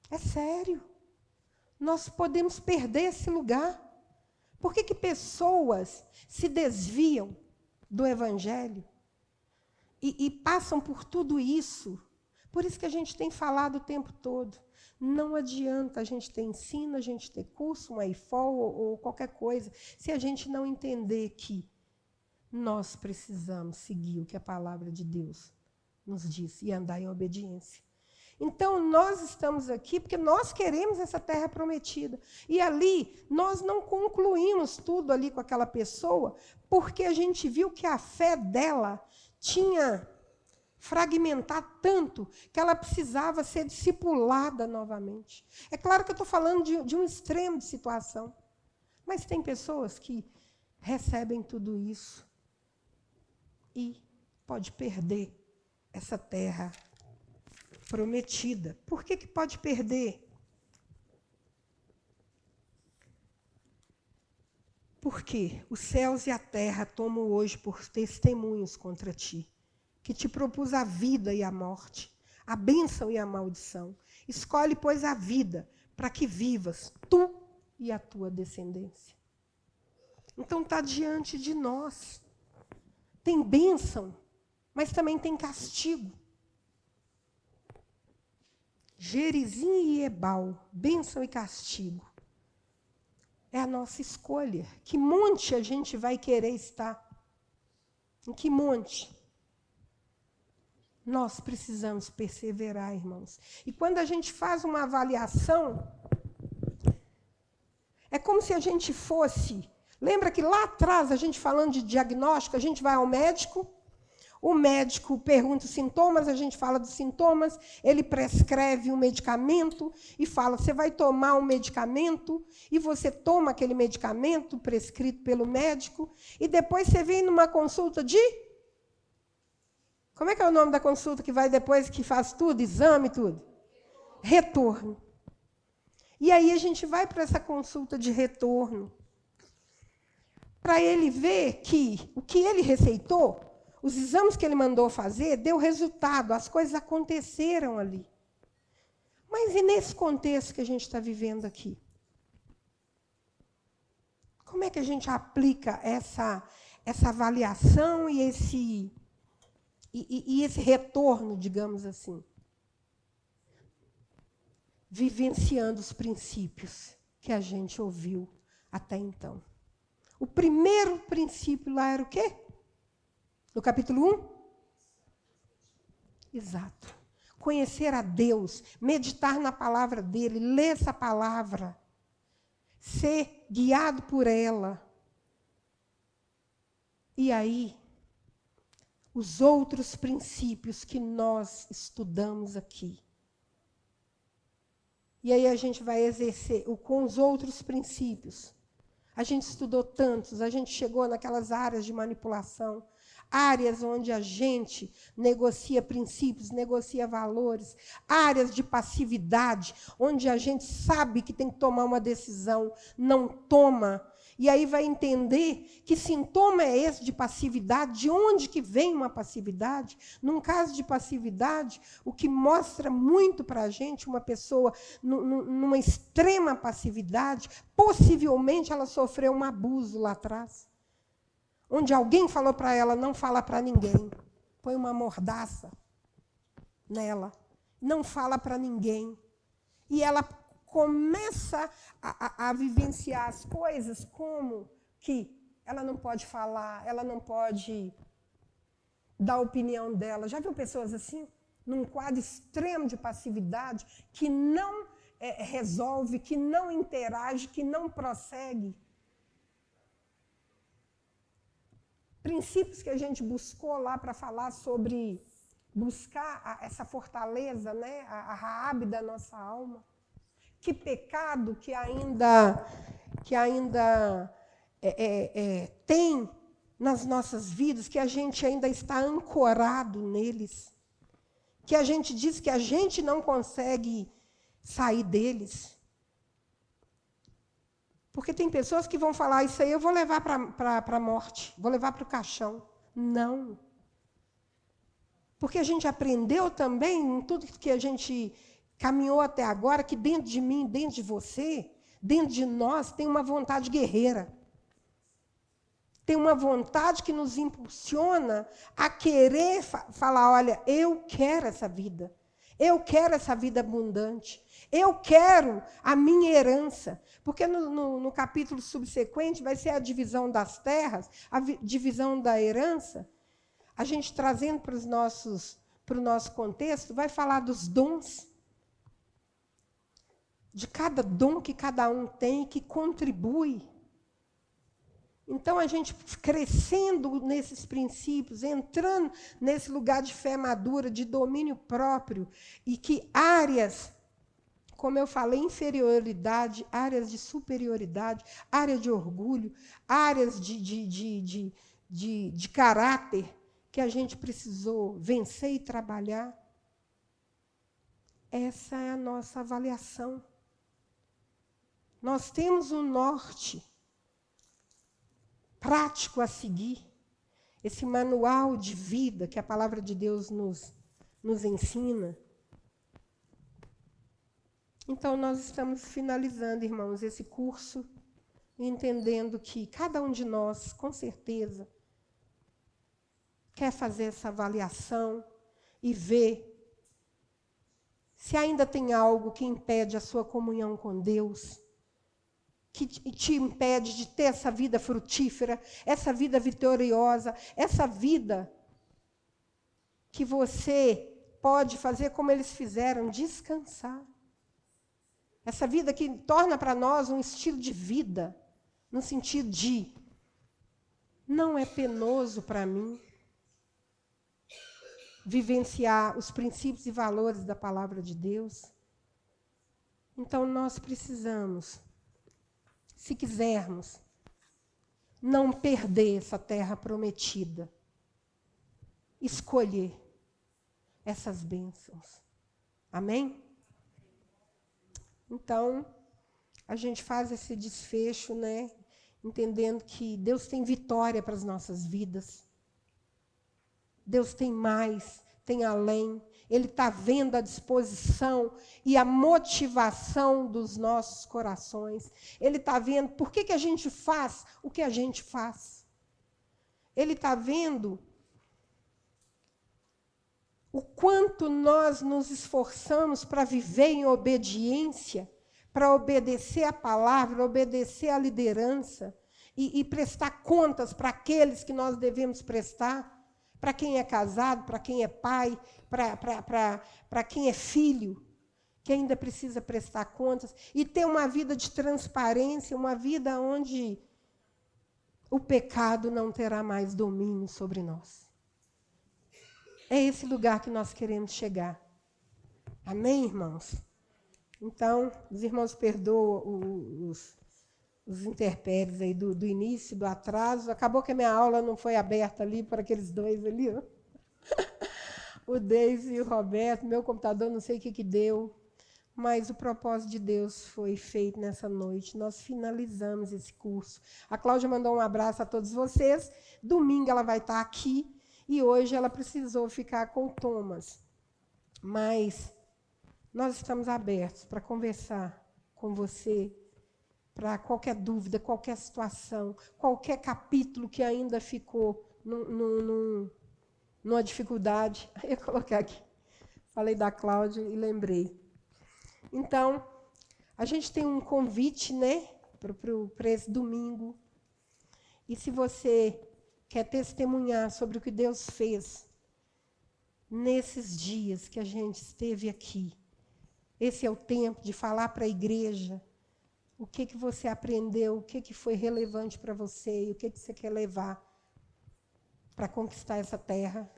É sério. Nós podemos perder esse lugar. Por que pessoas se desviam do Evangelho e passam por tudo isso? Por isso que a gente tem falado o tempo todo. Não adianta a gente ter ensino, a gente ter curso, um IFOL ou qualquer coisa, se a gente não entender que nós precisamos seguir o que a palavra de Deus nos diz e andar em obediência. Então, nós estamos aqui porque nós queremos essa terra prometida. E ali, nós não concluímos tudo ali com aquela pessoa, porque a gente viu que a fé dela tinha fragmentado tanto que ela precisava ser discipulada novamente. É claro que eu estou falando de um extremo de situação, mas tem pessoas que recebem tudo isso e pode perder essa terra prometida. Por que pode perder? Porque os céus e a terra tomam hoje por testemunhos contra ti, que te propus a vida e a morte, a bênção e a maldição. Escolhe, pois, a vida, para que vivas, tu e a tua descendência. Então está diante de nós. Tem bênção, mas também tem castigo. Gerizim e Ebal, bênção e castigo. É a nossa escolha. Que monte a gente vai querer estar? Em que monte? Nós precisamos perseverar, irmãos. E quando a gente faz uma avaliação, é como se a gente fosse... Lembra que lá atrás, a gente falando de diagnóstico, a gente vai ao médico, o médico pergunta os sintomas, a gente fala dos sintomas, ele prescreve um medicamento e fala, você vai tomar um medicamento, e você toma aquele medicamento prescrito pelo médico, e depois você vem numa consulta de... Como é que é o nome da consulta que vai depois que faz tudo, exame e tudo? Retorno. E aí a gente vai para essa consulta de retorno, para ele ver que o que ele receitou, os exames que ele mandou fazer, deu resultado, as coisas aconteceram ali. Mas e nesse contexto que a gente está vivendo aqui? Como é que a gente aplica essa avaliação e esse retorno, digamos assim? Vivenciando os princípios que a gente ouviu até então. O primeiro princípio lá era o quê? No capítulo 1? Exato. Conhecer a Deus, meditar na palavra dele, ler essa palavra, ser guiado por ela. E aí, os outros princípios que nós estudamos aqui. E aí a gente vai exercer com os outros princípios. A gente estudou tantos, a gente chegou naquelas áreas de manipulação, áreas onde a gente negocia princípios, negocia valores, áreas de passividade, onde a gente sabe que tem que tomar uma decisão, não toma. E aí vai entender que sintoma é esse de passividade, de onde que vem uma passividade. Num caso de passividade, o que mostra muito para a gente, uma pessoa numa extrema passividade, possivelmente ela sofreu um abuso lá atrás. onde alguém falou para ela, não fala para ninguém. Põe uma mordaça nela. Não fala para ninguém. E ela começa a vivenciar as coisas como que ela não pode falar, ela não pode dar a opinião dela. Já viu pessoas assim? Num quadro extremo de passividade, que não resolve, que não interage, que não prossegue. Princípios que a gente buscou lá para falar sobre buscar essa fortaleza, né? a Raabe da nossa alma. Que pecado que ainda tem nas nossas vidas, que a gente ainda está ancorado neles, que a gente diz que a gente não consegue sair deles. Porque tem pessoas que vão falar, isso aí eu vou levar para a morte, vou levar para o caixão. Não. Porque a gente aprendeu também, em tudo que a gente caminhou até agora, que dentro de mim, dentro de você, dentro de nós, tem uma vontade guerreira. Tem uma vontade que nos impulsiona a querer falar, olha, eu quero essa vida. Eu quero essa vida abundante. Eu quero a minha herança. Porque no capítulo subsequente vai ser a divisão das terras, a divisão da herança. A gente trazendo para o nosso contexto, vai falar dos dons. De cada dom que cada um tem, que contribui. Então, a gente crescendo nesses princípios, entrando nesse lugar de fé madura, de domínio próprio, e que áreas, como eu falei, inferioridade, áreas de superioridade, área de orgulho, áreas de caráter, que a gente precisou vencer e trabalhar. Essa é a nossa avaliação. Nós temos um norte prático a seguir, esse manual de vida que a palavra de Deus nos ensina. Então, nós estamos finalizando, irmãos, esse curso, entendendo que cada um de nós, com certeza, quer fazer essa avaliação e ver se ainda tem algo que impede a sua comunhão com Deus, que te impede de ter essa vida frutífera, essa vida vitoriosa, essa vida que você pode fazer como eles fizeram, descansar. Essa vida que torna para nós um estilo de vida, no sentido de não é penoso para mim vivenciar os princípios e valores da palavra de Deus. Então, nós precisamos, se quisermos, não perder essa terra prometida, escolher essas bênçãos. Amém? Então, a gente faz esse desfecho, né, entendendo que Deus tem vitória para as nossas vidas. Deus tem mais, tem além. Ele está vendo a disposição e a motivação dos nossos corações. Ele está vendo por que a gente faz o que a gente faz. Ele está vendo o quanto nós nos esforçamos para viver em obediência, para obedecer a palavra, obedecer a liderança e prestar contas para aqueles que nós devemos prestar. Para quem é casado, para quem é pai, para quem é filho, que ainda precisa prestar contas, e ter uma vida de transparência, uma vida onde o pecado não terá mais domínio sobre nós. É esse lugar que nós queremos chegar. Amém, irmãos? Então, os irmãos perdoam os intempéries aí do início, do atraso. Acabou que a minha aula não foi aberta ali para aqueles dois ali, ó. O Deise e o Roberto, meu computador, não sei o que deu, mas o propósito de Deus foi feito nessa noite. Nós finalizamos esse curso. A Cláudia mandou um abraço a todos vocês. Domingo ela vai estar aqui e hoje ela precisou ficar com o Thomas. Mas nós estamos abertos para conversar com você, para qualquer dúvida, qualquer situação, qualquer capítulo que ainda ficou numa dificuldade. Eu ia colocar aqui. Falei da Cláudia e lembrei. Então, a gente tem um convite, né, para esse domingo. E se você quer testemunhar sobre o que Deus fez nesses dias que a gente esteve aqui, esse é o tempo de falar para a igreja o que você aprendeu, o que foi relevante para você e o que você quer levar para conquistar essa terra.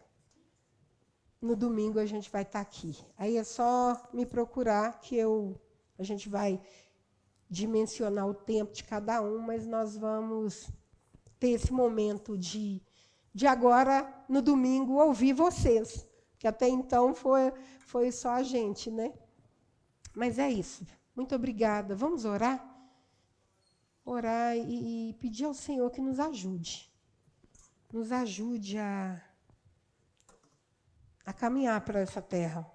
No domingo a gente vai estar aqui. Aí é só me procurar que a gente vai dimensionar o tempo de cada um, mas nós vamos ter esse momento de agora, no domingo, ouvir vocês. Que até então foi só a gente, né? Mas é isso. Muito obrigada. Vamos orar? Orar e pedir ao Senhor que nos ajude. Nos ajude a caminhar para essa terra.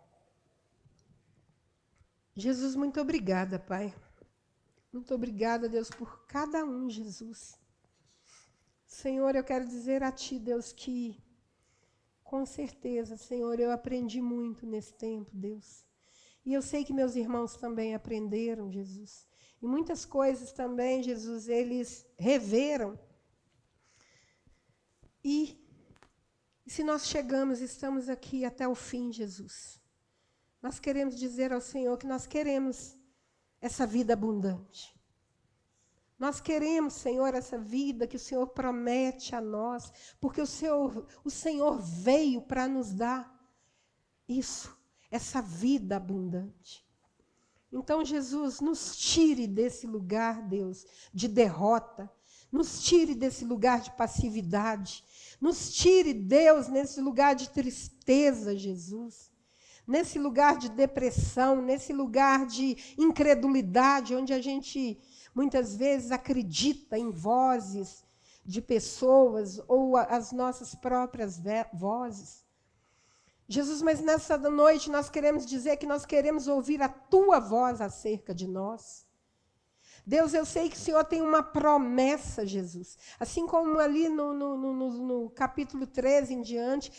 Jesus, muito obrigada, Pai. Muito obrigada, Deus, por cada um, Jesus. Senhor, eu quero dizer a Ti, Deus, que com certeza, Senhor, eu aprendi muito nesse tempo, Deus. E eu sei que meus irmãos também aprenderam, Jesus. E muitas coisas também, Jesus, eles reveram. E se nós chegamos, estamos aqui até o fim, Jesus, nós queremos dizer ao Senhor que nós queremos essa vida abundante. Nós queremos, Senhor, essa vida que o Senhor promete a nós, porque o Senhor veio para nos dar isso, essa vida abundante. Então, Jesus, nos tire desse lugar, Deus, de derrota, nos tire desse lugar de passividade, nos tire, Deus, nesse lugar de tristeza, Jesus, nesse lugar de depressão, nesse lugar de incredulidade, onde a gente muitas vezes acredita em vozes de pessoas ou as nossas próprias vozes. Jesus, mas nessa noite nós queremos dizer que nós queremos ouvir a Tua voz acerca de nós. Deus, eu sei que o Senhor tem uma promessa, Jesus. Assim como ali no capítulo 13 em diante,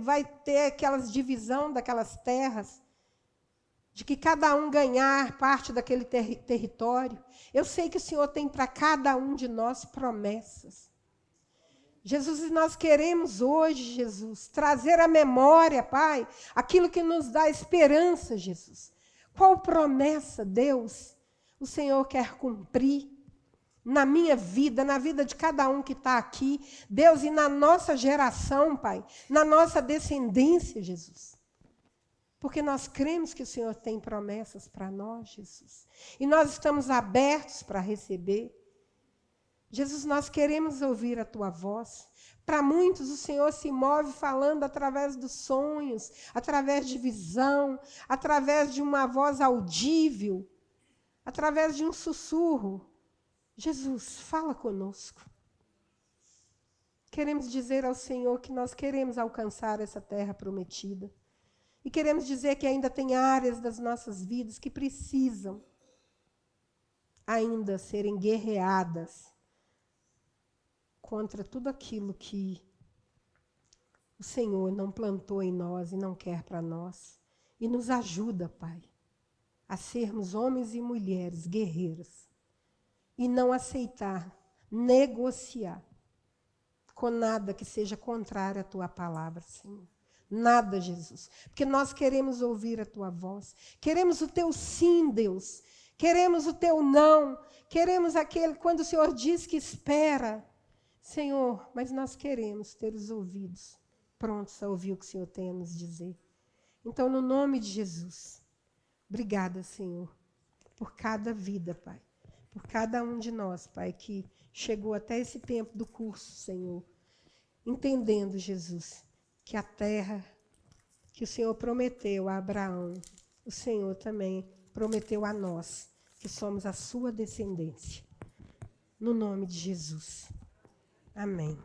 vai ter aquelas divisão daquelas terras, de que cada um ganhar parte daquele território. Eu sei que o Senhor tem para cada um de nós promessas. Jesus, e nós queremos hoje, Jesus, trazer à memória, Pai, aquilo que nos dá esperança, Jesus. Qual promessa, Deus, o Senhor quer cumprir na minha vida, na vida de cada um que está aqui, Deus, e na nossa geração, Pai, na nossa descendência, Jesus. Porque nós cremos que o Senhor tem promessas para nós, Jesus. E nós estamos abertos para receber. Jesus, nós queremos ouvir a Tua voz. Para muitos, o Senhor se move falando através dos sonhos, através de visão, através de uma voz audível, através de um sussurro. Jesus, fala conosco. Queremos dizer ao Senhor que nós queremos alcançar essa terra prometida. E queremos dizer que ainda tem áreas das nossas vidas que precisam ainda serem guerreadas contra tudo aquilo que o Senhor não plantou em nós e não quer para nós. E nos ajuda, Pai, a sermos homens e mulheres guerreiros e não aceitar, negociar com nada que seja contrário à Tua palavra, Senhor. Nada, Jesus. Porque nós queremos ouvir a Tua voz. Queremos o Teu sim, Deus. Queremos o Teu não. Queremos aquele, quando o Senhor diz que espera. Senhor, mas nós queremos ter os ouvidos prontos a ouvir o que o Senhor tem a nos dizer. Então, no nome de Jesus, obrigada, Senhor, por cada vida, Pai. Por cada um de nós, Pai, que chegou até esse tempo do curso, Senhor. Entendendo, Jesus, que a terra que o Senhor prometeu a Abraão, o Senhor também prometeu a nós, que somos a sua descendência. No nome de Jesus. Amém.